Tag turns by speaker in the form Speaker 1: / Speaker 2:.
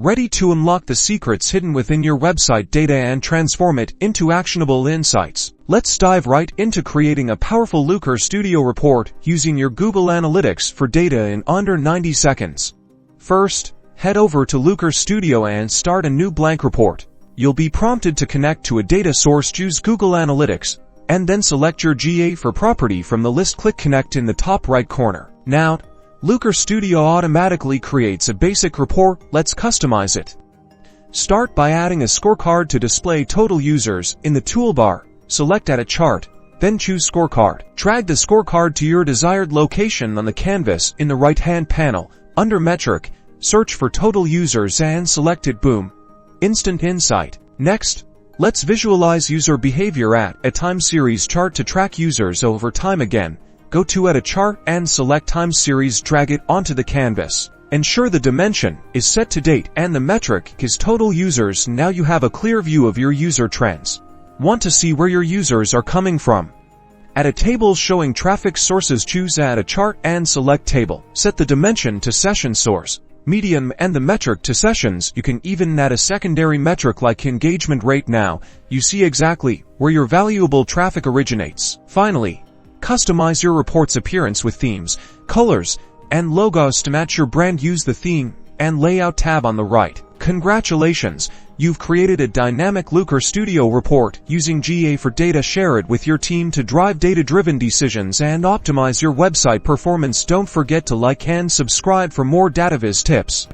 Speaker 1: Ready to unlock the secrets hidden within your website data and transform it into actionable insights. Let's dive right into creating a powerful Looker Studio report using your Google Analytics for data in under 90 seconds. First, head over to Looker Studio and start a new blank report. You'll be prompted to connect to a data source. Choose Google Analytics, and then select your GA4 property from the list. Click Connect in the top right corner. Now, Looker Studio automatically creates a basic report. Let's customize it. Start by adding a scorecard to display total users. In the toolbar, select Add a Chart, then choose Scorecard. Drag the scorecard to your desired location on the canvas. In the right-hand panel, under Metric, search for total users and select it. Boom! Instant insight. Next, let's visualize user behavior. Add a time series chart to track users over time. Again, go to Add a Chart and select Time Series. Drag it onto the canvas. Ensure the dimension is set to date and the metric is total users. Now you have a clear view of your user trends. Want to see where your users are coming from? Add a table showing traffic sources. Choose Add a Chart and select Table. Set the dimension to Session Source, Medium, and the metric to Sessions. You can even add a secondary metric like engagement rate. Now, you see exactly where your valuable traffic originates. Finally, customize your report's appearance with themes, colors, and logos to match your brand. Use the Theme and Layout tab on the right. Congratulations! You've created a dynamic Looker Studio report using GA4 Data. Share it with your team to drive data-driven decisions and optimize your website performance. Don't forget to like and subscribe for more DataViz tips.